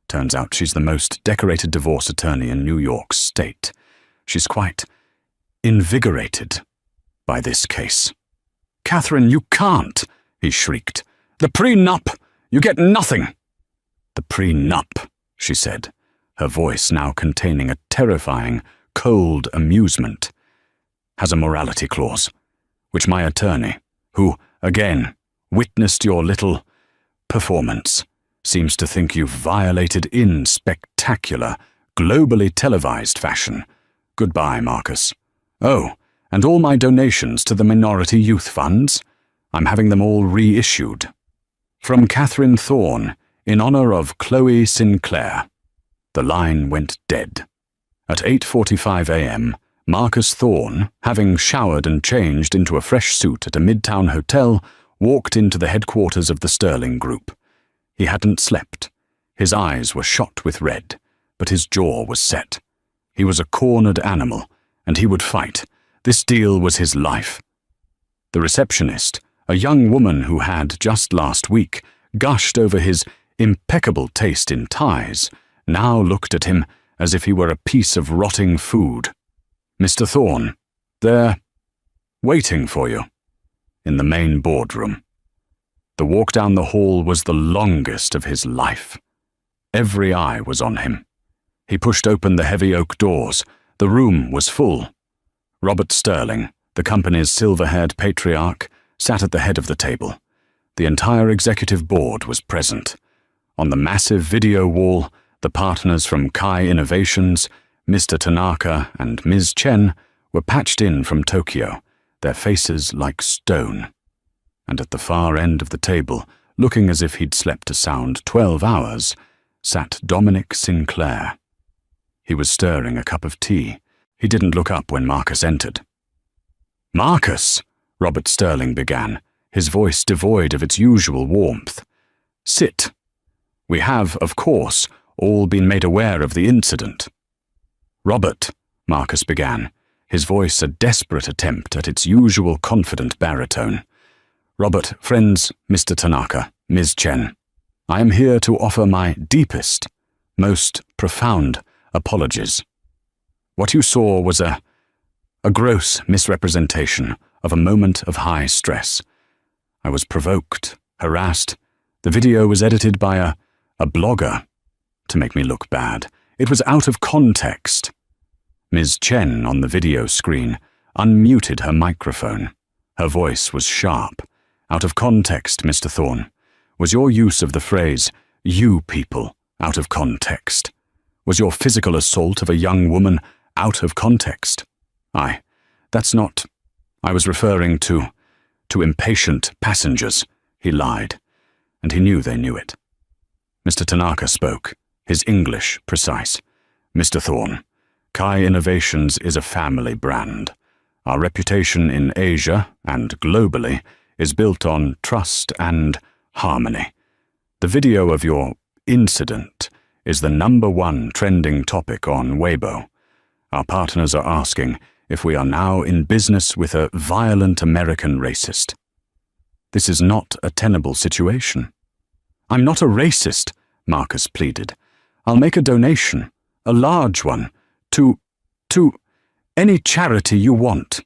Turns out she's the most decorated divorce attorney in New York State. She's quite invigorated by this case. "Catherine, you can't," he shrieked. "The prenup! You get nothing!" "The prenup," she said, her voice now containing a terrifying, cold amusement, "has a morality clause, which my attorney, who, again, witnessed your little performance, seems to think you've violated in spectacular, globally televised fashion. Goodbye, Marcus. Oh, and all my donations to the minority youth funds, I'm having them all reissued. From Catherine Thorne, in honor of Chloe Sinclair." The line went dead. At 8:45 a.m., Marcus Thorne, having showered and changed into a fresh suit at a midtown hotel, walked into the headquarters of the Sterling Group. He hadn't slept. His eyes were shot with red, but his jaw was set. He was a cornered animal, and he would fight. This deal was his life. The receptionist, a young woman who had, just last week, gushed over his impeccable taste in ties, now looked at him as if he were a piece of rotting food. "Mr. Thorne, they're waiting for you," in the main boardroom. The walk down the hall was the longest of his life. Every eye was on him. He pushed open the heavy oak doors. The room was full. Robert Sterling, the company's silver-haired patriarch, sat at the head of the table. The entire executive board was present. On the massive video wall, the partners from Kai Innovations, Mr. Tanaka and Ms. Chen, were patched in from Tokyo, their faces like stone. And at the far end of the table, looking as if he'd slept a sound 12 hours, sat Dominic Sinclair. He was stirring a cup of tea. He didn't look up when Marcus entered. "Marcus," Robert Sterling began, his voice devoid of its usual warmth. "Sit. We have, of course, all been made aware of the incident." "Robert," Marcus began, his voice a desperate attempt at its usual confident baritone. "Robert, friends, Mr. Tanaka, Ms. Chen, I am here to offer my deepest, most profound apologies. What you saw was a gross misrepresentation of a moment of high stress. I was provoked, harassed. The video was edited by a blogger to make me look bad. It was out of context." Ms. Chen on the video screen unmuted her microphone. Her voice was sharp. "Out of context, Mr. Thorne. Was your use of the phrase, 'you people,' out of context? Was your physical assault of a young woman out of context?" That's not... I was referring to impatient passengers," he lied, and he knew they knew it. Mr. Tanaka spoke, his English precise. "Mr. Thorne, Kai Innovations is a family brand. Our reputation in Asia and globally is built on trust and harmony. The video of your incident is the #1 trending topic on Weibo. Our partners are asking if we are now in business with a violent American racist. This is not a tenable situation." "I'm not a racist," Marcus pleaded. "I'll make a donation, a large one, to any charity you want."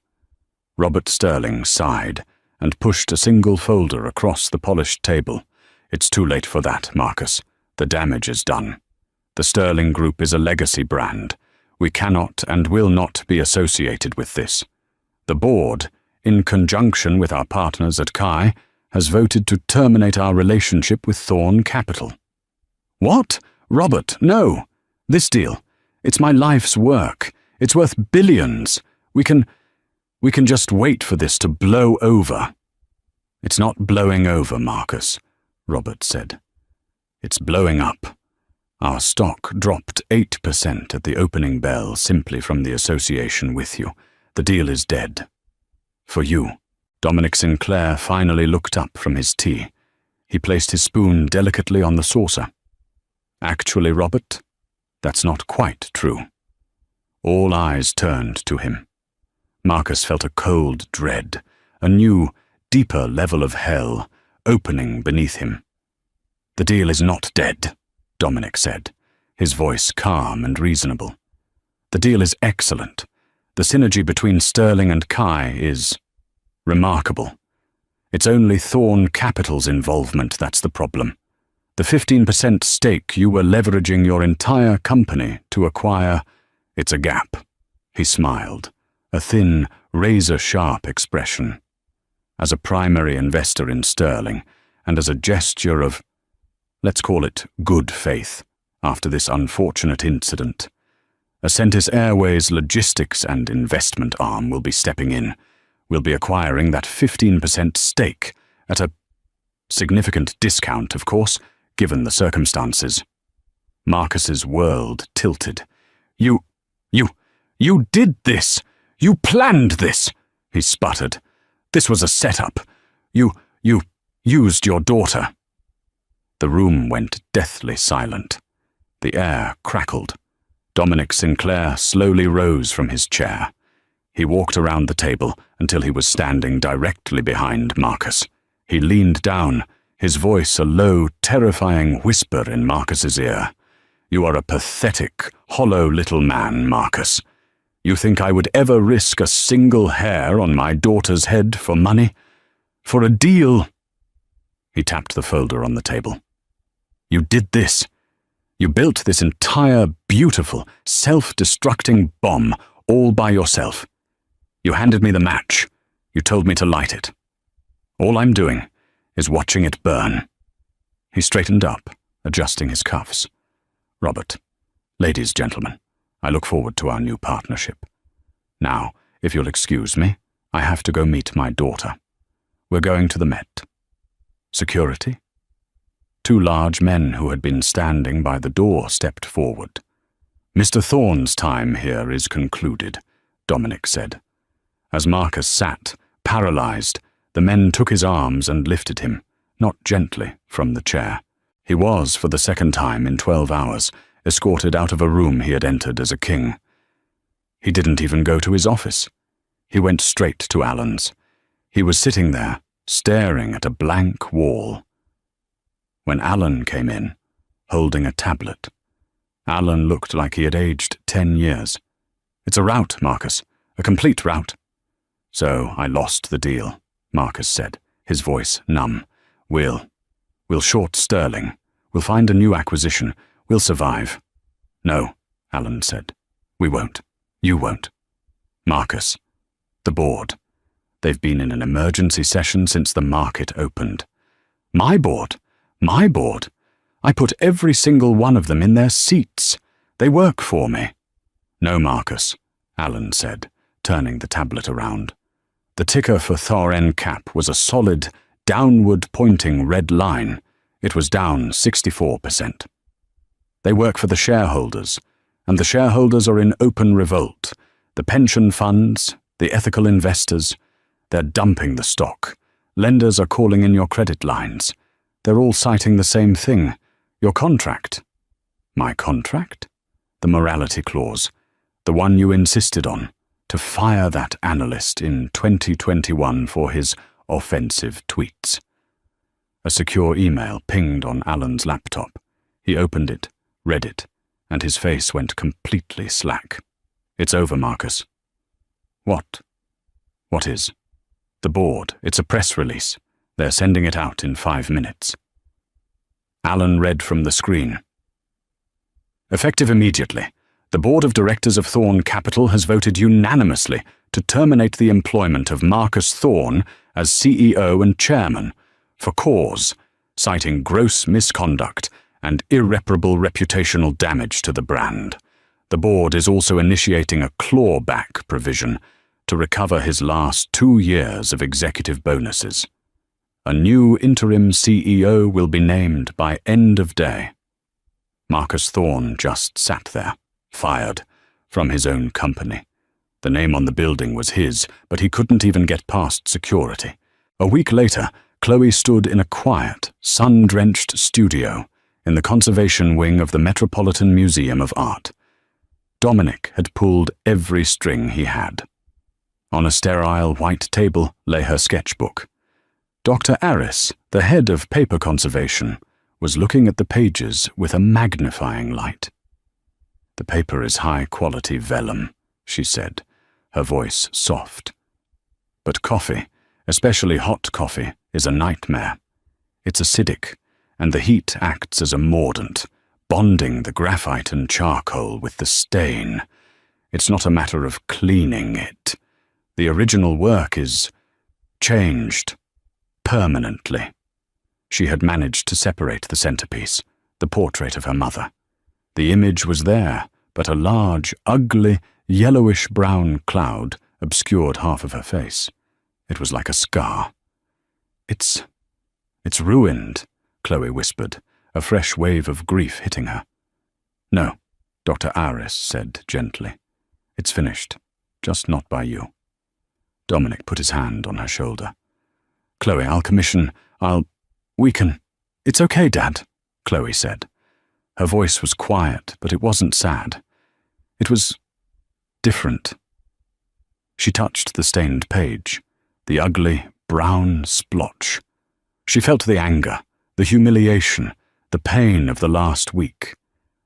Robert Sterling sighed and pushed a single folder across the polished table. "It's too late for that, Marcus. The damage is done. The Sterling Group is a legacy brand. We cannot and will not be associated with this. The board, in conjunction with our partners at Kai, has voted to terminate our relationship with Thorne Capital." "What? Robert, no. This deal. It's my life's work. It's worth billions. We can just wait for this to blow over." "It's not blowing over, Marcus," Robert said. "It's blowing up. Our stock dropped 8% at the opening bell simply from the association with you. The deal is dead. For you." Dominic Sinclair finally looked up from his tea. He placed his spoon delicately on the saucer. "Actually, Robert, that's not quite true." All eyes turned to him. Marcus felt a cold dread, a new, deeper level of hell opening beneath him. "The deal is not dead," Dominic said, his voice calm and reasonable. "The deal is excellent. The synergy between Sterling and Kai is remarkable. It's only Thorne Capital's involvement that's the problem. The 15% stake you were leveraging your entire company to acquire, it's a gap." He smiled, a thin, razor-sharp expression. "As a primary investor in Sterling, and as a gesture of, let's call it good faith, after this unfortunate incident, Ascentis Airways' logistics and investment arm will be stepping in. We'll be acquiring that 15% stake at a significant discount, of course, given the circumstances." Marcus's world tilted. You did this! You planned this!" he sputtered. "This was a setup. You used your daughter." The room went deathly silent. The air crackled. Dominic Sinclair slowly rose from his chair. He walked around the table until he was standing directly behind Marcus. He leaned down, his voice a low, terrifying whisper in Marcus's ear. "You are a pathetic, hollow little man, Marcus. You think I would ever risk a single hair on my daughter's head for money? For a deal?" He tapped the folder on the table. "You did this. You built this entire beautiful, self-destructing bomb all by yourself. You handed me the match. You told me to light it. All I'm doing is watching it burn." He straightened up, adjusting his cuffs. "Robert, ladies, gentlemen, I look forward to our new partnership. Now, if you'll excuse me, I have to go meet my daughter. We're going to the Met. Security?" Two large men who had been standing by the door stepped forward. "Mr. Thorne's time here is concluded," Dominic said. As Marcus sat, paralyzed, the men took his arms and lifted him, not gently, from the chair. He was, for the second time in 12 hours, escorted out of a room he had entered as a king. He didn't even go to his office. He went straight to Alan's. He was sitting there, staring at a blank wall. When Alan came in, holding a tablet, Alan looked like he had aged 10 years. "It's a rout, Marcus. A complete rout." "So I lost the deal," Marcus said, his voice numb. We'll short Sterling. We'll find a new acquisition. We'll survive." "No," Alan said. "We won't. You won't." "Marcus, the board. They've been in an emergency session since the market opened." "My board? My board? I put every single one of them in their seats. They work for me." "No, Marcus," Alan said, turning the tablet around. The ticker for Thor Cap was a solid, downward-pointing red line. It was down 64%. "They work for the shareholders, and the shareholders are in open revolt. The pension funds, the ethical investors, they're dumping the stock. Lenders are calling in your credit lines. They're all citing the same thing, your contract." "My contract?" "The morality clause, the one you insisted on, to fire that analyst in 2021 for his offensive tweets." A secure email pinged on Alan's laptop. He opened it, read it, and his face went completely slack. "It's over, Marcus." "What?" "What is?" "The board. It's a press release. They're sending it out in 5 minutes." Alan read from the screen. "Effective immediately, the board of directors of Thorn Capital has voted unanimously to terminate the employment of Marcus Thorn as CEO and chairman for cause, citing gross misconduct and irreparable reputational damage to the brand. The board is also initiating a clawback provision to recover his last 2 years of executive bonuses. A new interim CEO will be named by end of day." Marcus Thorn just sat there, fired, from his own company. The name on the building was his, but he couldn't even get past security. A week later, Chloe stood in a quiet, sun-drenched studio in the conservation wing of the Metropolitan Museum of Art. Dominic had pulled every string he had. On a sterile white table lay her sketchbook. Dr. Aris, the head of paper conservation, was looking at the pages with a magnifying light. "The paper is high-quality vellum," she said, her voice soft. "But coffee, especially hot coffee, is a nightmare. It's acidic, and the heat acts as a mordant, bonding the graphite and charcoal with the stain. It's not a matter of cleaning it. The original work is changed permanently." She had managed to separate the centerpiece, the portrait of her mother. The image was there, but a large, ugly, yellowish-brown cloud obscured half of her face. It was like a scar. It's ruined," Chloe whispered, a fresh wave of grief hitting her. "No," Dr. Aris said gently. "It's finished, just not by you." Dominic put his hand on her shoulder. "Chloe, we can—" "It's okay, Dad," Chloe said. Her voice was quiet, but it wasn't sad. It was different. She touched the stained page, the ugly, brown splotch. She felt the anger, the humiliation, the pain of the last week.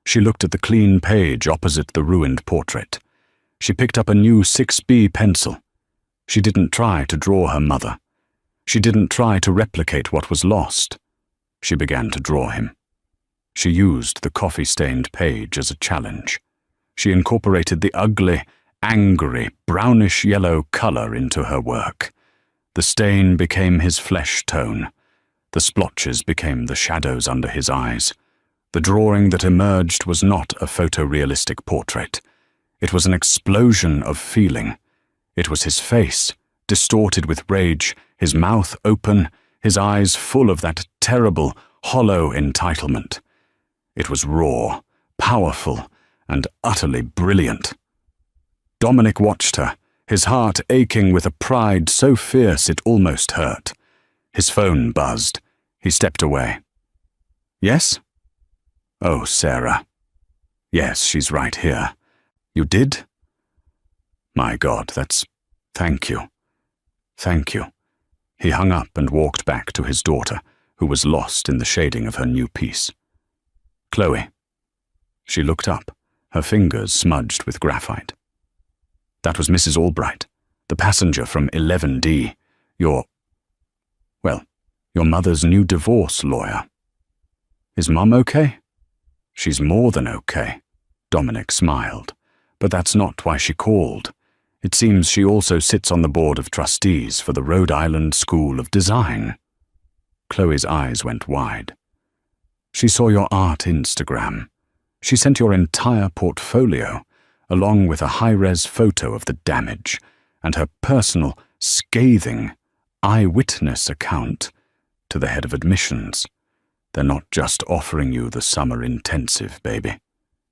She looked at the clean page opposite the ruined portrait. She picked up a new 6B pencil. She didn't try to draw her mother. She didn't try to replicate what was lost. She began to draw him. She used the coffee-stained page as a challenge. She incorporated the ugly, angry, brownish-yellow color into her work. The stain became his flesh tone. The splotches became the shadows under his eyes. The drawing that emerged was not a photorealistic portrait. It was an explosion of feeling. It was his face, distorted with rage, his mouth open, his eyes full of that terrible, hollow entitlement. It was raw, powerful, and utterly brilliant. Dominic watched her, his heart aching with a pride so fierce it almost hurt. His phone buzzed. He stepped away. "Yes?" "Oh, Sarah." "Yes, she's right here." "You did?" My God, thank you. Thank you. He hung up and walked back to his daughter, who was lost in the shading of her new piece. Chloe. She looked up, her fingers smudged with graphite. That was Mrs. Albright, the passenger from 11D, your mother's new divorce lawyer. Is Mum okay? She's more than okay, Dominic smiled, but that's not why she called. It seems she also sits on the board of trustees for the Rhode Island School of Design. Chloe's eyes went wide. She saw your art Instagram. She sent your entire portfolio, along with a high-res photo of the damage, and her personal, scathing, eyewitness account to the head of admissions. They're not just offering you the summer intensive, baby.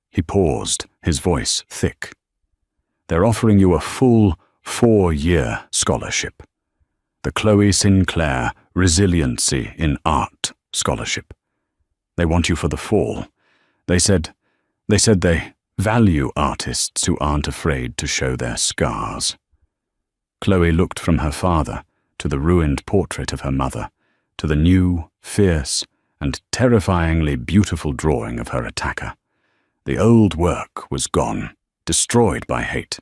He paused, his voice thick. They're offering you a full 4-year scholarship. The Chloe Sinclair Resiliency in Art Scholarship. They want you for the fall. They said they value artists who aren't afraid to show their scars. Chloe looked from her father to the ruined portrait of her mother, to the new, fierce, and terrifyingly beautiful drawing of her attacker. The old work was gone, destroyed by hate,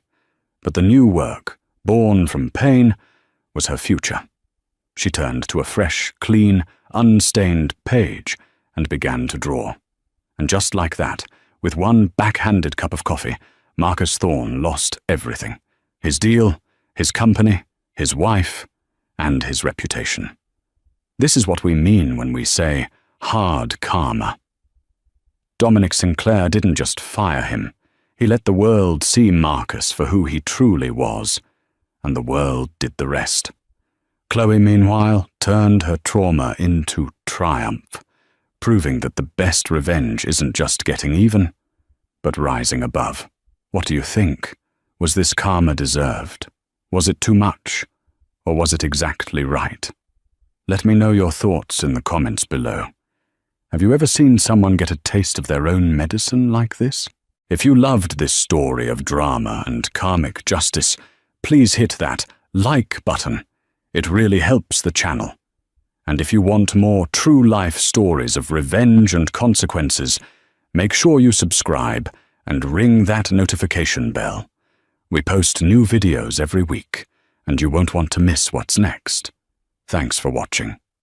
but the new work, born from pain, was her future. She turned to a fresh, clean, unstained page and began to draw. And just like that, with one backhanded cup of coffee, Marcus Thorne lost everything. His deal, his company, his wife, and his reputation. This is what we mean when we say hard karma. Dominic Sinclair didn't just fire him. He let the world see Marcus for who he truly was, and the world did the rest. Chloe, meanwhile, turned her trauma into triumph, proving that the best revenge isn't just getting even, but rising above. What do you think? Was this karma deserved? Was it too much? Or was it exactly right? Let me know your thoughts in the comments below. Have you ever seen someone get a taste of their own medicine like this? If you loved this story of drama and karmic justice, please hit that like button. It really helps the channel. And if you want more true-life stories of revenge and consequences, make sure you subscribe and ring that notification bell. We post new videos every week, and you won't want to miss what's next. Thanks for watching.